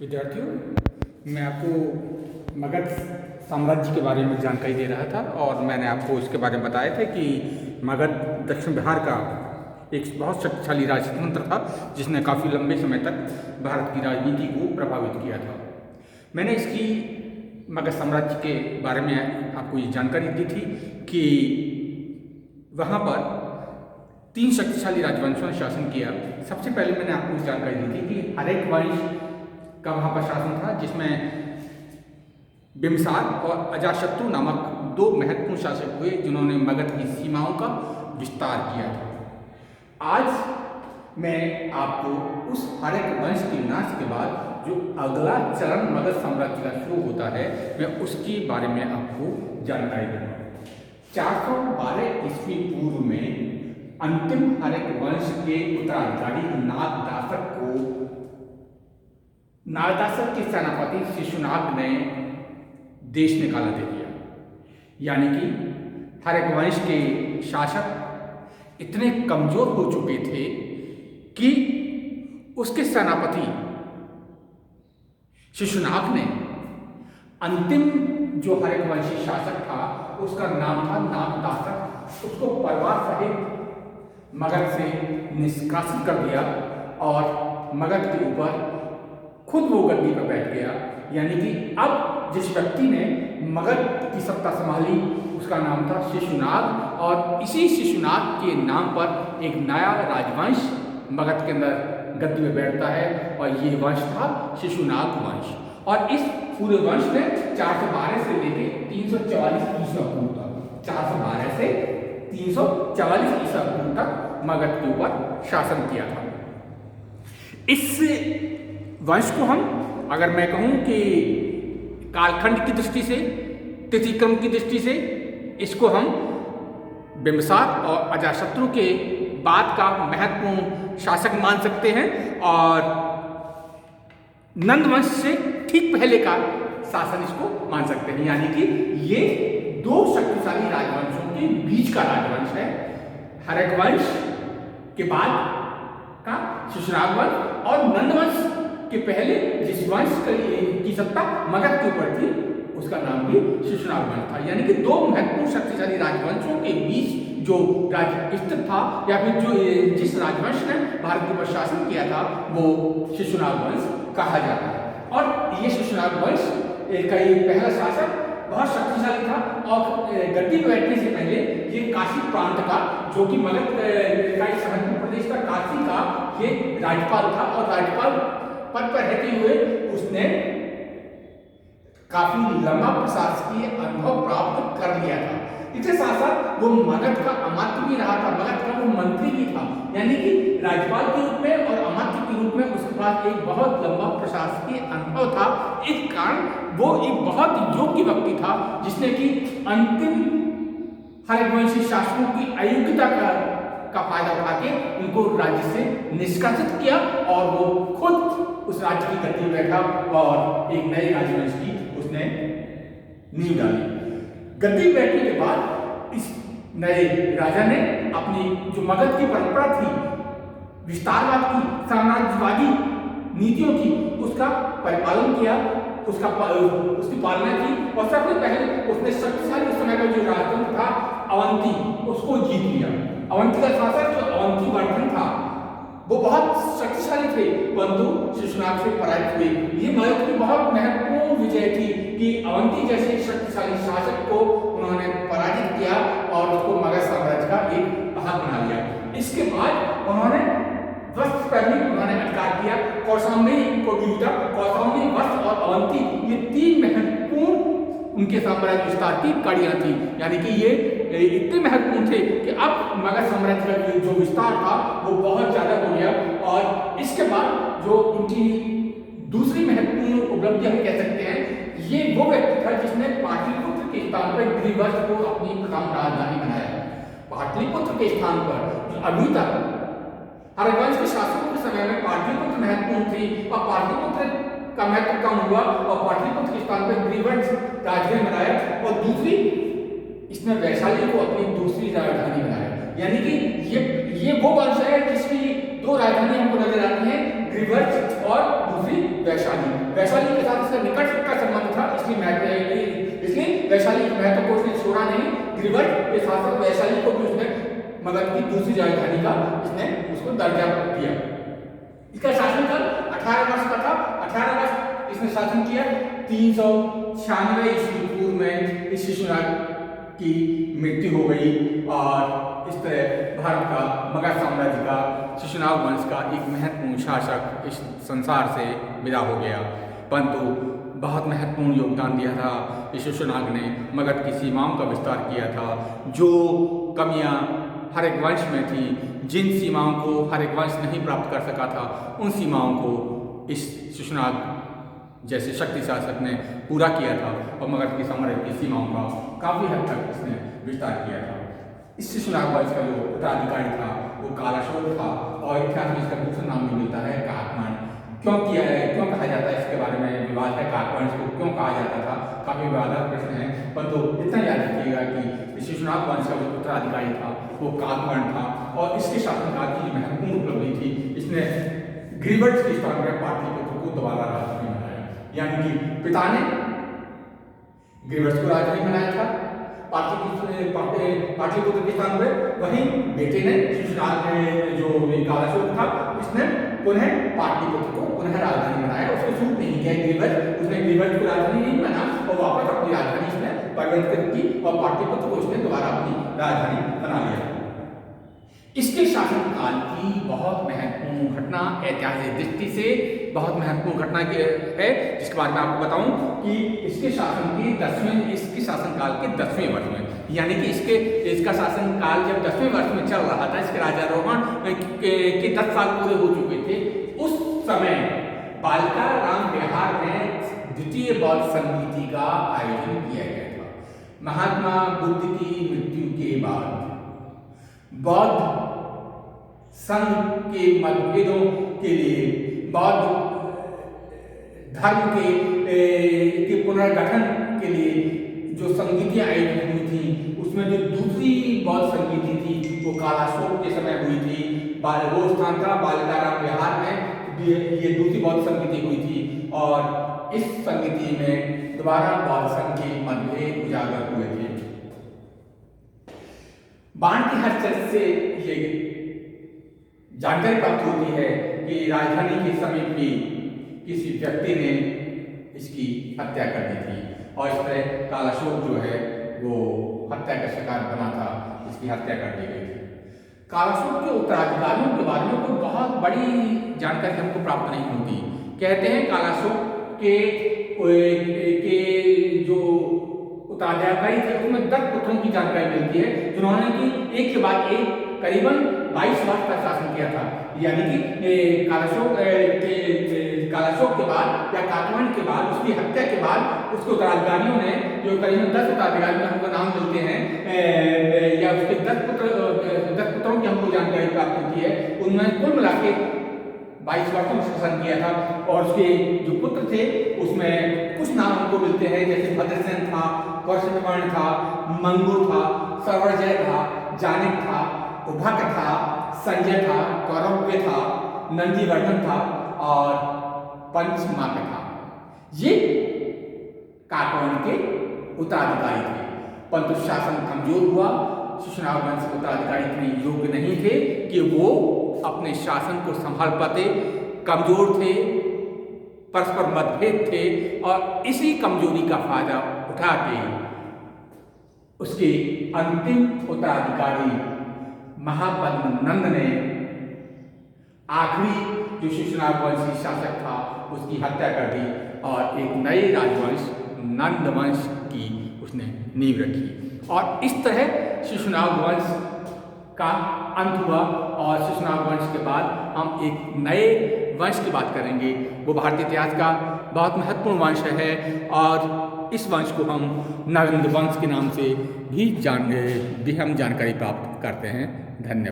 विद्यार्थियों, मैं आपको मगध साम्राज्य के बारे में जानकारी दे रहा था और मैंने आपको इसके बारे में बताया था कि मगध दक्षिण बिहार का एक बहुत शक्तिशाली राजतंत्र था जिसने काफ़ी लंबे समय तक भारत की राजनीति को प्रभावित किया था। मैंने इसकी मगध साम्राज्य के बारे में आपको ये जानकारी दी थी कि वहाँ पर 3 शक्तिशाली राजवंशों ने शासन किया। सबसे पहले मैंने आपको जानकारी दी थी कि हरेक वंश का वहाँ पर शासन था, जिसमें बिम्बिसार और अजातशत्रु नामक 2 महत्वपूर्ण शासक हुए जिन्होंने मगध की सीमाओं का विस्तार किया था। आज मैं आपको उस हरेक वंश के विनाश के बाद जो अगला चरण मगध साम्राज्य का शुरू होता है, मैं उसके बारे में आपको जानकारी दूंगा। 412 ईस्वी पूर्व में अंतिम हरेक वंश के उत्तराधिकारी नागदासर के सेनापति शिशुनाग ने देश निकाला दे दिया। यानी कि हरेक वंश के शासक इतने कमजोर हो चुके थे कि उसके सेनापति शिशुनाग ने अंतिम जो हरेक वंशी शासक था उसका नाम था नागदासर, उसको परिवार सहित मगध से निष्कासित कर दिया और मगध के ऊपर खुद वो गद्दी पर बैठ गया। यानी कि अब जिस व्यक्ति ने मगध की सत्ता संभाली उसका नाम था शिशुनाग और इसी शिशुनाग के नाम पर एक नया राजवंश मगध के अंदर गद्दी में बैठता है और ये वंश था शिशुनाग वंश। और इस पूरे वंश ने 412 से लेकर 344 ईसा पूर्व तक 412 से 344 ईसा पूर्व तक मगध के ऊपर शासन किया था। इस वंश को हम अगर मैं कहूं कि कालखंड की दृष्टि से, तिथिक्रम की दृष्टि से इसको हम बिम्बिसार और अजातशत्रु के बाद का महत्वपूर्ण शासक मान सकते हैं और नंद वंश से ठीक पहले का शासन इसको मान सकते हैं। यानी कि ये 2 शक्तिशाली राजवंशों के बीच का राजवंश है। हरेक वंश के बाद का शिशुनाग वंश और नंद वंश के पहले जिस वंश की सत्ता मगध के ऊपर थी उसका नाम भी शिशुनाग वंश था। यानी कि 2 महत्वपूर्ण शक्तिशाली राजवंशों के बीच जो राज्य स्थित था या फिर जो जिस राजवंश ने भारत के ऊपर शासन किया था वो शिशुनाग वंश कहा जाता है। और ये शिशुनाग वंश का ये पहला शासक बहुत शक्तिशाली था और गद्दी पर बैठने से पहले ये काशी प्रांत का, जो कि मगध का एक महत्वपूर्ण प्रदेश था, काशी का ये राज्यपाल था और राज्यपाल पद पर रहते हुए उसने काफी लंबा प्रशासकीय अनुभव प्राप्त कर लिया था। इसके साथ साथ वो मगध का अमात्य भी रहा था, मगध का वो मंत्री भी था। यानी कि राज्यपाल के रूप में और अमात्य के रूप में उसके पास एक बहुत लंबा प्रशासकीय अनुभव था। इस कारण वो एक बहुत योग्य व्यक्ति था जिसने कि अंतिम हरिवंशी शासकों की अयोग्यता का फायदा उठा के उनको राज्य से निष्कासित किया और वो खुद उस राज्य की गद्दी में बैठा और एक नए राजवंश की उसने नींव डाली। गद्दी बैठने के बाद इस नए राजा ने अपनी जो मगध की परंपरा थी, विस्तारवाद की, साम्राज्यवादी नीतियों की, उसका परिपालन किया, उसकी पालना की और सबसे पहले उसने शक्तिशाली उस समय का जो राजतंत्र था अवंती, उसको जीत लिया। अवंती का शासक जो अवंती वर्धन था वो बहुत शक्तिशाली थे, परंतु शिशुनाग से पराजित हुए। ये मगध की बहुत महत्वपूर्ण विजय थी कि अवंती जैसे शक्तिशाली शासक को उन्होंने पराजित किया और उसको मगध साम्राज्य का एक भाग बना लिया। इसके बाद उन्होंने वस्त्र पर भी उन्होंने अधिकार किया। कौशाम्बी को भी जीता। कौशाम्बी, वस्त्र और अवंती ये 3 महत्वपूर्ण उनके साम्राज्य विस्तार की कड़ियां थी। यानी कि ये इतने महत्वपूर्ण थे कि अब मगध साम्राज्य का जो विस्तार था वो बहुत ज्यादा हो गया। और इसके बाद जो उनकी दूसरी महत्वपूर्ण उपलब्धि हम कह सकते हैं, ये वो व्यक्ति था जिसने पाटलिपुत्र के स्थान पर गिरिवज्र को अपनी प्रथम राजधानी बनाया। पाटलिपुत्र के स्थान पर जो अभी तक हरिवंश के शासकों के समय में पाटलिपुत्र महत्वपूर्ण थी और पाटलिपुत्र का महत्व कम हुआ और पाटलिपुत्र के स्थान पर गिरिवज्र राजधानी बनाया और दूसरी इसने वैशाली को अपनी दूसरी राजधानी बनाया। यानी कि ये वो वंश है जिसकी 2 राजधानी हमको नजर आती हैं, ग्रीवर्स और दूसरी वैशाली। वैशाली के साथ इसका निकट का संबंध था, इसलिए वैशाली के महत्व को उसने छोड़ा नहीं। ग्रीवर्स के साथ साथ वैशाली को भी उसने मगध की दूसरी राजधानी का इसने उसको दर्जा दिया। इसका शासनकाल 18 वर्ष का था। 18 वर्ष इसने शासन किया। 396 ईस्वी पूर्व में इस शिशुनाग की मृत्यु हो गई और इस तरह भारत का मगध साम्राज्य का शिशुनाग वंश का एक महत्वपूर्ण शासक इस संसार से विदा हो गया। परंतु बहुत महत्वपूर्ण योगदान दिया था इस शिशुनाग ने, मगध की सीमाओं का विस्तार किया था। जो कमियां हर एक वंश में थी, जिन सीमाओं को हर एक वंश नहीं प्राप्त कर सका था, उन सीमाओं को इस शिशुनाग जैसे शक्ति शासक ने पूरा किया था और मगध की साम्राज्य की सीमाओं का काफी हद तक इसने विस्तार किया था। इस शिशुनाग वंश का जो उत्तराधिकारी था वो कालाशोक था और इतिहास में इसका दूसरा नाम भी मिलता है काकवंश। क्यों कहा जाता है, इसके बारे में विवाद है। काकवंश को क्यों कहा जाता था, काफी विवादास्पद प्रश्न है। परंतु इतना याद रखिएगा कि शिशुनाग वंश का जो उत्तराधिकारी था वो काकवंश था और इसके शासनकाल की महत्वपूर्ण उपलब्धि थी, इसने ग्रीवर्स के स्थान पर पाटलिपुत्र को दोबारा राजधानी बनाया। यानी कि पिता ने ग्रीवर्स को राजधानी बनाया था पाटलिपुत्र के स्थान पर, वहीं बेटे ने शिशुनाग जो कालाशोक था इसने पुनः पाटलिपुत्र को पुनः राजधानी बनाया। उसको छूट नहीं किया ग्रीवर्स, उसने ग्रीवर्स को राजधानी नहीं बना और वापस अपनी राजधानी इसने परिवर्तित की और पाटलिपुत्र को उसने दोबारा अपनी राजधानी बना लिया। इसके शासनकाल की बहुत महत्वपूर्ण घटना, ऐतिहासिक दृष्टि से बहुत महत्वपूर्ण घटना है जिसके बारे में आपको बताऊं कि इसके शासनकाल के 10वें वर्ष में, यानी कि इसका शासनकाल जब 10वें वर्ष में चल रहा था, इसके राजारोहण के 10 साल पूरे हो चुके थे, उस समय बालिका राम विहार में द्वितीय बौद्ध संगीति का आयोजन किया गया था। महात्मा बुद्ध की मृत्यु के बाद बौद्ध संघ के मतभेदों के लिए, बौद्ध धर्म के पुनर्गठन के लिए जो संगीतियां आयोजित हुई थी, उसमें जो दूसरी बौद्ध संगीति थी वो कालाशोक के समय हुई थी। वो स्थान था बालिकाराम विहार में, ये दूसरी बौद्ध संगीति हुई थी और इस संगीति में दोबारा बौद्ध संघ के मतभेद उजागर हुए थे। बाण की हस्तक्षेप से ये जानकारी प्राप्त होती है कि राजधानी के समीप भी किसी व्यक्ति ने इसकी हत्या कर दी थी और इस तरह कालाशोक जो है वो हत्या का शिकार बना था, इसकी हत्या कर दी गई थी। कालाशोक के उत्तराधिकारियों के बारे में कोई बहुत बड़ी जानकारी हमको प्राप्त नहीं होती। कहते हैं कालाशोक के जो उत्तराधिकारी थे उसमें 10 पुत्रों की जानकारी मिलती है जिन्होंने कि एक के बाद एक करीबन 22 वर्ष तक शासन किया था। यानी कि कालाशोक के बाद या काकवंश के बाद, उसकी हत्या के बाद उसके उत्तराधिकारियों ने जो करीबन 10 उत्तराधिकारी में हमको नाम मिलते हैं या उसके 10 पुत्रों की हमको जानकारी प्राप्त होती है, उनमें कुल मिला के 22 वर्षों में शासन किया था। और उसके जो पुत्र थे उसमें कुछ नाम हमको मिलते हैं, जैसे भद्रसेन था, कौशलवर्ण था, मंगुर था, सर्वजय था, जानिक था, उभक था, संजय था, कौरव्य था, नंदीवर्धन था और पंचमाक था। ये काकवंश के उत्तराधिकारी थे। परंतु शासन कमजोर हुआ। शिशुनाग वंश के उत्तराधिकारी इतने योग्य नहीं थे कि वो अपने शासन को संभाल पाते, कमजोर थे, परस्पर मतभेद थे और इसी कमजोरी का फायदा उठा के उसके अंतिम उत्तराधिकारी महाबल नंद ने आखिरी जो शिशुनाग वंशी शासक था उसकी हत्या कर दी और एक नए राजवंश नंद वंश की उसने नींव रखी। और इस तरह शिशुनाग वंश का अंत हुआ और शिशुनाग वंश के बाद हम एक नए वंश की बात करेंगे। वो भारतीय इतिहास का बहुत महत्वपूर्ण वंश है और इस वंश को हम नंद वंश के नाम से भी हम जानकारी प्राप्त करते हैं। धन्यवाद।